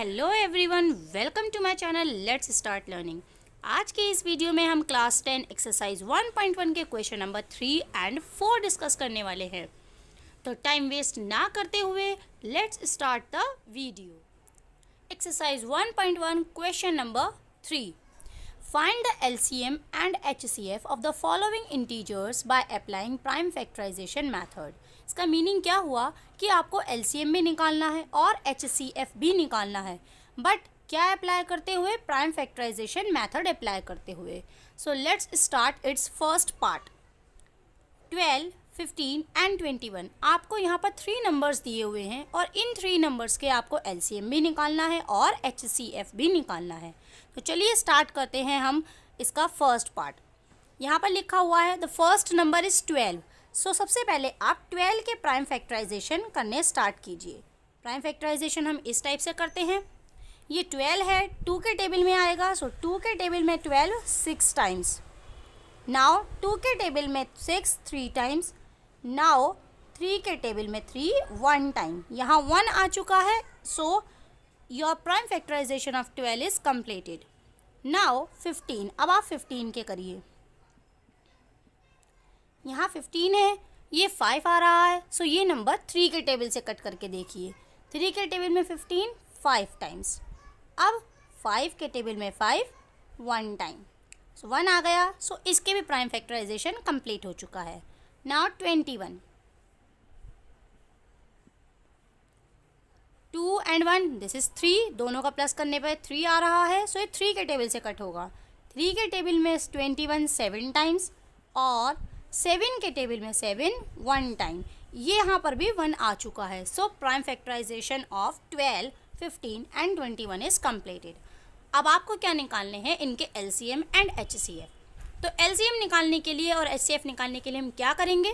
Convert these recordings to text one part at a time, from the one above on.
Hello everyone, welcome to my channel let's start learning. आज के इस वीडियो में हम क्लास 10 एक्सरसाइज 1.1 के क्वेश्चन नंबर 3 एंड 4 डिस्कस करने वाले हैं। तो टाइम वेस्ट ना करते हुए let's start the video. Exercise 1.1 question number 3, find the LCM and HCF of the following integers by applying prime factorisation method. इसका मीनिंग क्या हुआ कि आपको एलसीएम भी निकालना है और एचसीएफ भी निकालना है, बट क्या अप्लाई करते हुए? प्राइम फैक्टराइजेशन मेथड अप्लाई करते हुए। So let's start it's first part. 12, 15 and 21 आपको यहाँ पर 3 नंबर्स दिए हुए हैं और इन 3 नंबर्स के आपको एलसीएम भी निकालना है और एचसीएफ भी निकालना है। तो चलिए स्टार्ट करते हैं हम इसका फर्स्ट पार्ट। यहाँ पर लिखा हुआ है द फर्स्ट नंबर इज़ 12। सो सबसे पहले आप 12 के प्राइम फैक्टराइजेशन करने स्टार्ट कीजिए। प्राइम फैक्टराइजेशन हम इस टाइप से करते हैं। ये 12 है, 2 के टेबल में आएगा। सो 2 के टेबल में 12 6 टाइम्स। नाउ 2 के टेबल में 6 3 टाइम्स। नाउ 3 के टेबल में 3 1 टाइम। यहाँ 1 आ चुका है। So your prime factorisation of 12 is completed. Now 15, अब आप 15 के करिए। यहाँ 15 है, ये 5 आ रहा है। सो ये नंबर 3 के टेबल से कट करके देखिए। 3 के टेबल में 15 5 टाइम्स। अब 5 के टेबल में 5 1 टाइम। सो 1 आ गया। सो इसके भी प्राइम फैक्टराइजेशन कंप्लीट हो चुका है। Now 21, 2 and 1 this is 3। दोनों का प्लस करने पर 3 आ रहा है। सो ये 3 के टेबल से कट होगा। 3 के टेबल में 21 7 टाइम्स और 7 के टेबल में 7 1 टाइम। ये यहाँ पर भी 1 आ चुका है। So prime factorisation of 12, 15 and 21 is completed. अब आपको क्या निकालने हैं? इनके एलसीएम एंड एचसीएफ। तो एलसीएम निकालने के लिए और एचसीएफ निकालने के लिए हम क्या करेंगे?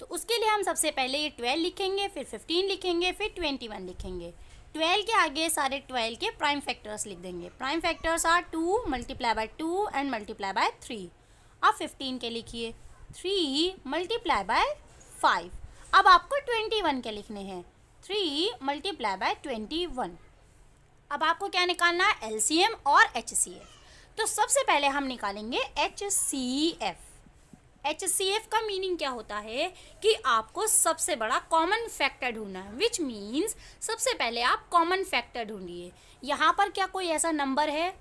तो उसके लिए हम सबसे पहले ये 12 लिखेंगे, फिर 15 लिखेंगे, फिर 21 लिखेंगे। 12 के आगे सारे 12 के प्राइम फैक्टर्स लिख देंगे। Prime factors are 2 multiply by 2 and multiply by 3। अब 15 के लिखिए 3 मल्टीप्लाई बाय 5। अब आपको 21 के लिखने हैं 3 मल्टीप्लाई बाय 21। अब आपको क्या निकालना है? एलसीएम और एचसीएफ। तो सबसे पहले हम निकालेंगे एचसीएफ। एचसीएफ का मीनिंग क्या होता है कि आपको सबसे बड़ा कॉमन फैक्टर ढूंढना है, विच मीन्स सबसे पहले आप कॉमन फैक्टर ढूंढिए। यहाँ पर क्या कोई ऐसा नंबर है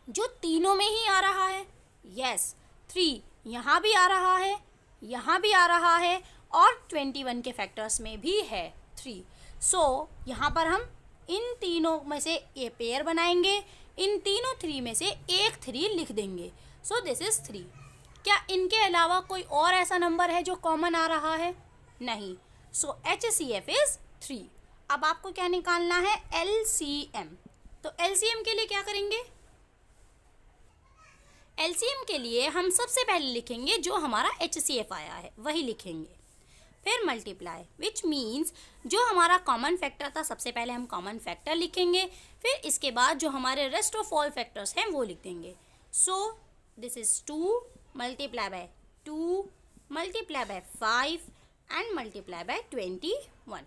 जो तीनों में ही आ रहा है? यस, 3 यहाँ भी आ रहा है, यहाँ भी आ रहा है और 21 के फैक्टर्स में भी है 3। सो यहाँ पर हम इन तीनों में से ये पेयर बनाएंगे। इन तीनों 3 में से एक 3 लिख देंगे। सो दिस इज 3। क्या इनके अलावा कोई और ऐसा नंबर है जो कॉमन आ रहा है? नहीं। सो एचसीएफ इज 3। अब आपको क्या निकालना है? एलसीएम। तो एलसीएम के लिए क्या करेंगे? एलसीएम के लिए हम सबसे पहले लिखेंगे जो हमारा एचसीएफ आया है वही लिखेंगे, फिर मल्टीप्लाई, विच मीन्स जो हमारा कॉमन फैक्टर था सबसे पहले हम कॉमन फैक्टर लिखेंगे, फिर इसके बाद जो हमारे रेस्ट ऑफ ऑल फैक्टर्स हैं वो लिख देंगे। सो this is 2 multiply by 2 multiply bye 5 and multiply bye 21।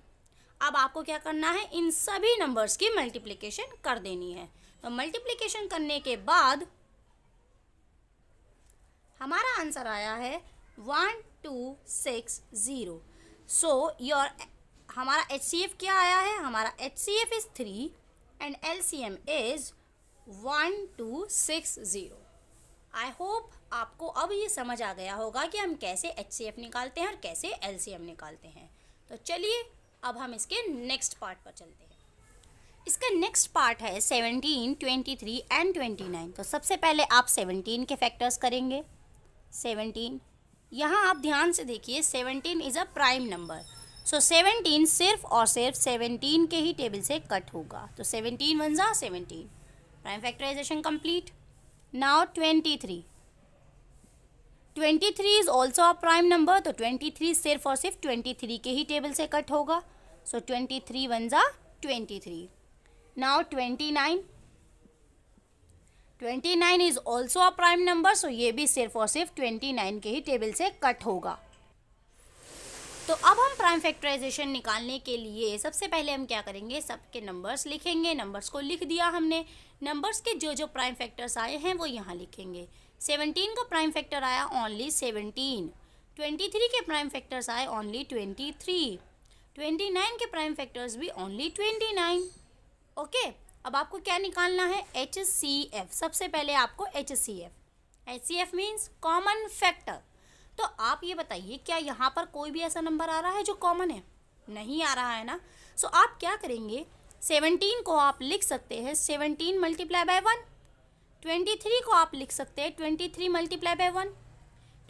अब आपको क्या करना है? इन सभी नंबर्स की मल्टीप्लिकेशन कर देनी है। तो मल्टीप्लिकेशन करने के बाद हमारा आंसर आया है 1260। सो योर हमारा एचसीएफ क्या आया है? हमारा HCF is 3 and LCM is 1260। I hope आपको अब ये समझ आ गया होगा कि हम कैसे एचसीएफ निकालते हैं और कैसे एलसीएम निकालते हैं। तो चलिए अब हम इसके नेक्स्ट पार्ट पर चलते हैं। इसका नेक्स्ट पार्ट है 17, 23 एंड 29। तो सबसे पहले आप 17 के फैक्टर्स करेंगे। 17, यहाँ आप ध्यान से देखिए 17 इज़ अ प्राइम नंबर। सो 17 सिर्फ और सिर्फ 17 के ही टेबल से कट होगा। तो 17 1 जा 17, prime factorisation complete. Now 23, 23 is also a prime number. तो 23 सिर्फ और सिर्फ 23 के ही टेबल से कट होगा। सो 23 1 जा 23। Now 29, 29 is also a prime number. So ये भी सिर्फ और सिर्फ 29 के ही टेबल से कट होगा। तो अब हम प्राइम फैक्टराइजेशन निकालने के लिए सबसे पहले हम क्या करेंगे, सबके नंबर्स लिखेंगे। नंबर्स को लिख दिया हमने, नंबर्स के जो जो प्राइम फैक्टर्स आए हैं वो यहाँ लिखेंगे। 17 का प्राइम फैक्टर आया ओनली 17, 23 के प्राइम फैक्टर्स आए ओनली 23, 29 के प्राइम फैक्टर्स भी ओनली 29। ओके, अब आपको क्या निकालना है, HCF। सबसे पहले आपको HCF मीन्स कॉमन फैक्टर। तो आप ये बताइए, क्या यहाँ पर कोई भी ऐसा नंबर आ रहा है जो कॉमन है? नहीं आ रहा है ना। सो आप क्या करेंगे, 17 को आप लिख सकते हैं 17 मल्टीप्लाई बाय 1, 23 को आप लिख सकते हैं 23 मल्टीप्लाई बाय 1,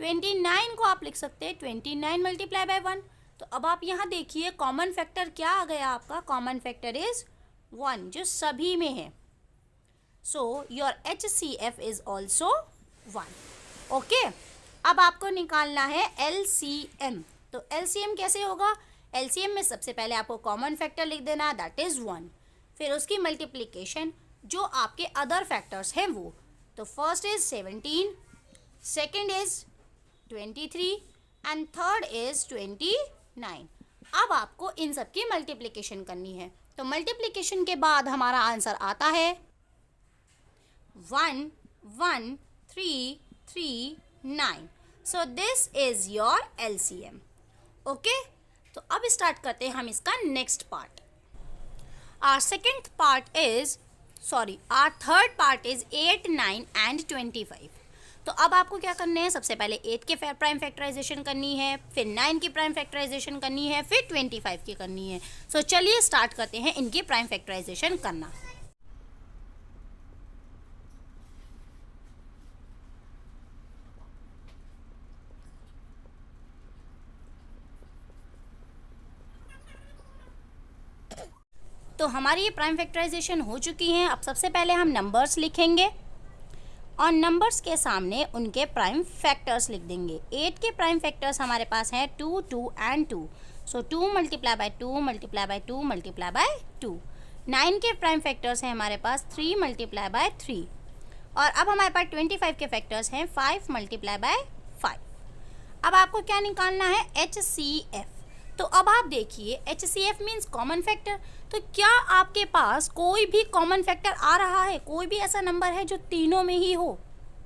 29 को आप लिख सकते हैं 29 मल्टीप्लाई बाय 1। तो अब आप यहाँ देखिए कॉमन फैक्टर क्या आ गया आपका, कॉमन फैक्टर इज 1 जो सभी में है। So your HCF is also 1। Okay, अब आपको निकालना है LCM। तो LCM कैसे होगा, LCM में सबसे पहले आपको कॉमन फैक्टर लिख देना, दैट इज 1। फिर उसकी मल्टीप्लिकेशन जो आपके अदर फैक्टर्स हैं वो, तो first is 17, second is 23 and third is 29। अब आपको इन सब की मल्टीप्लिकेशन करनी है। तो मल्टीप्लिकेशन के बाद हमारा आंसर आता है 1 1 3 3 9। So this is your LCM। Okay, तो अब स्टार्ट करते हैं हम इसका next part. Our third part is 8 9 and 25। तो अब आपको क्या करने हैं, सबसे पहले 8 के प्राइम फैक्टराइजेशन करनी है, फिर 9 की प्राइम फैक्टराइजेशन करनी है, फिर 25 की करनी है। सो चलिए स्टार्ट करते हैं इनकी प्राइम फैक्टराइजेशन करना। तो हमारी ये प्राइम फैक्टराइजेशन हो चुकी हैं। अब सबसे पहले हम नंबर्स लिखेंगे और नंबर्स के सामने उनके प्राइम फैक्टर्स लिख देंगे। 8 के प्राइम फैक्टर्स हमारे पास हैं 2 2 and 2। So 2 multiply by 2 multiply by 2 multiply by 2। 9 के प्राइम फैक्टर्स हैं हमारे पास 3 मल्टीप्लाई बाय 3। और अब हमारे पास 25 के फैक्टर्स हैं 5 मल्टीप्लाई बाय 5। अब आपको क्या निकालना है, HCF। तो अब आप देखिए HCF मीन्स कॉमन फैक्टर। तो क्या आपके पास कोई भी कॉमन फैक्टर आ रहा है, कोई भी ऐसा नंबर है जो तीनों में ही हो?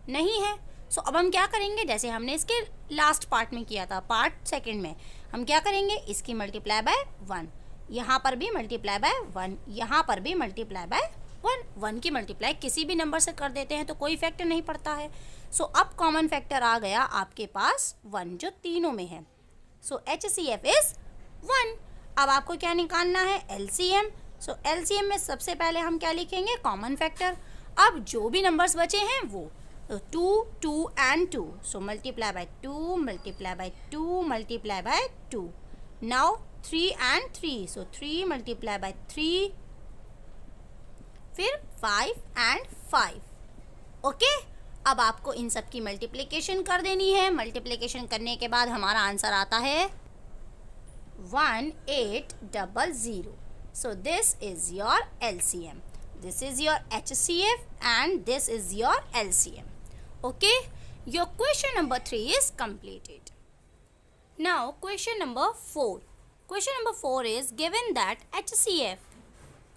नहीं है। सो अब हम क्या करेंगे, जैसे हमने इसके लास्ट पार्ट में किया था, पार्ट सेकंड में, हम क्या करेंगे, इसकी मल्टीप्लाई बाय 1, यहाँ पर भी मल्टीप्लाई बाय 1, यहाँ पर भी मल्टीप्लाई बाय 1। 1 की मल्टीप्लाई किसी भी नंबर से कर देते हैं तो कोई फैक्टर नहीं पड़ता है। सो अब कॉमन फैक्टर आ गया आपके पास 1 जो तीनों में है। सो HCF इज 1। अब आपको क्या निकालना है, LCM। सो LCM में सबसे पहले हम क्या लिखेंगे, कॉमन फैक्टर। अब जो भी नंबर्स बचे हैं वो, तो 2 2 and 2। So multiply by 2 multiply by 2 multiply by 2। Now 3 and 3। So 3 multiply by 3, फिर 5 एंड 5। ओके, अब आपको इन सब की मल्टीप्लिकेशन कर देनी है। मल्टीप्लिकेशन करने के बाद हमारा आंसर आता है 1800. So this is your LCM. This is your HCF and this is your LCM. Okay, your question number 3 is completed. Now question number 4. Question number 4 is given that HCF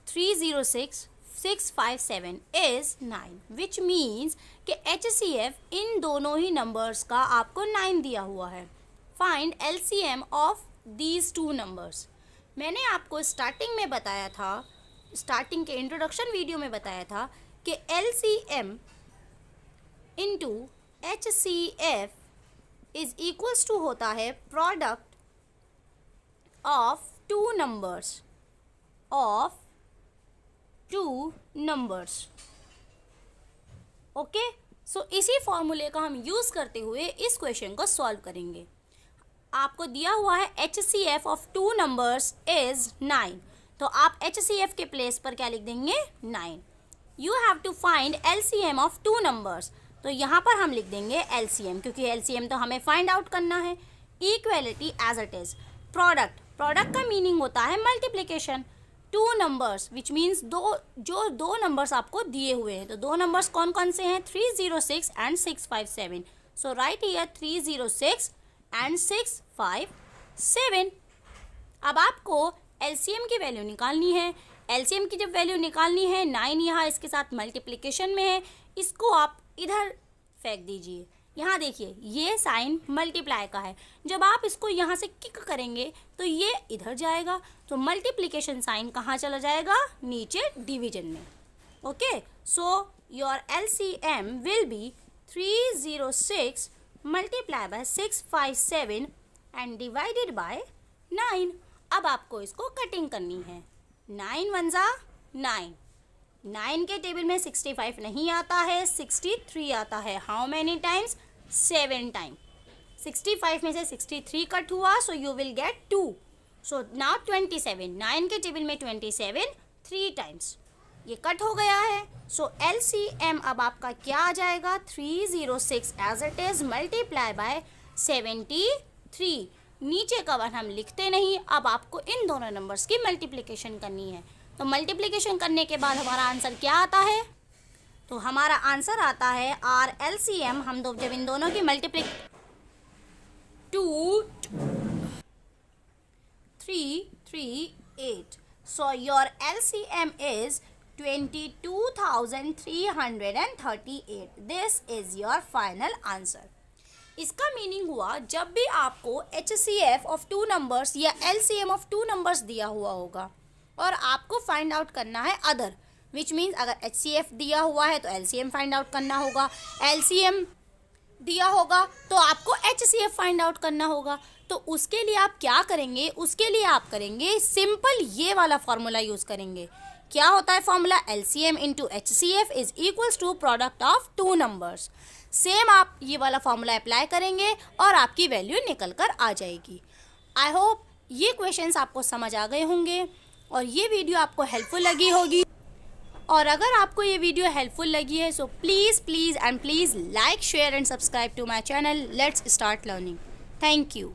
306657 is 9, which means कि HCF इन दोनों ही numbers का आपको 9 दिया हुआ है। Find LCM of these two numbers. मैंने आपको starting में बताया था, स्टार्टिंग के इंट्रोडक्शन वीडियो में बताया था कि LCM into HCF is equals to होता है product of two numbers. Okay, so इसी फॉर्मूले का हम यूज़ करते हुए इस क्वेश्चन को सॉल्व करेंगे। आपको दिया हुआ है HCF of two numbers is 9, तो आप HCF के प्लेस पर क्या लिख देंगे, 9। You have to find LCM of two numbers, तो यहाँ पर हम लिख देंगे LCM, क्योंकि LCM तो हमें फाइंड आउट करना है। Equality as it is. Product का मीनिंग होता है multiplication. Two numbers which means दो नंबर्स आपको दिए हुए हैं, तो दो नंबर्स कौन कौन से हैं, 306 and 657। So right here 306 and 657। 7। अब आपको LCM की वैल्यू निकालनी है। LCM की जब वैल्यू निकालनी है, 9 यहाँ इसके साथ मल्टीप्लिकेशन में है, इसको आप इधर फेंक दीजिए। यहाँ देखिए ये साइन मल्टीप्लाई का है, जब आप इसको यहाँ से किक करेंगे तो ये इधर जाएगा, तो मल्टीप्लिकेशन साइन कहाँ चला जाएगा, नीचे डिवीजन में। Okay, so your LCM will be 306 multiply by 657 and divided by 9। अब आपको इसको कटिंग करनी है। 9 1 जा 9, 9 के टेबल में 65 नहीं आता है, 63 आता है। How many times, 7 time. 65 में से 63 कट हुआ, so you will get 2। So now 27, 9 के टेबल में 27 3 टाइम्स, ये कट हो गया है। सो LCM अब आपका क्या आ जाएगा, 306 as it is multiply by 73। नीचे का वन हम लिखते नहीं, अब आपको इन दोनों नंबर्स की मल्टीप्लिकेशन करनी है। तो मल्टीप्लिकेशन करने के बाद हमारा आंसर क्या आता है, तो हमारा आंसर आता है आर LCM, हम जब इन दोनों की 2338। So your LCM is 22,338। This is your final answer. इसका मीनिंग हुआ, जब भी आपको HCF ऑफ 2 नंबर्स या LCM ऑफ 2 नंबर्स दिया हुआ होगा और आपको फाइंड आउट करना है अदर, विच मीन्स अगर HCF दिया हुआ है तो LCM फाइंड आउट करना होगा, LCM दिया होगा तो आपको HCF फाइंड आउट करना होगा। तो उसके लिए आप क्या करेंगे, उसके लिए आप करेंगे सिंपल ये वाला फॉर्मूला यूज़ करेंगे। क्या होता है formula, LCM into HCF is equals to product of 2 numbers. Same आप ये वाला फॉर्मूला अप्लाई करेंगे और आपकी वैल्यू निकल कर आ जाएगी। आई होप ये क्वेश्चंस आपको समझ आ गए होंगे और ये वीडियो आपको हेल्पफुल लगी होगी। और अगर आपको ये वीडियो हेल्पफुल लगी है so please like, share and subscribe to my channel. Let's start learning. Thank you.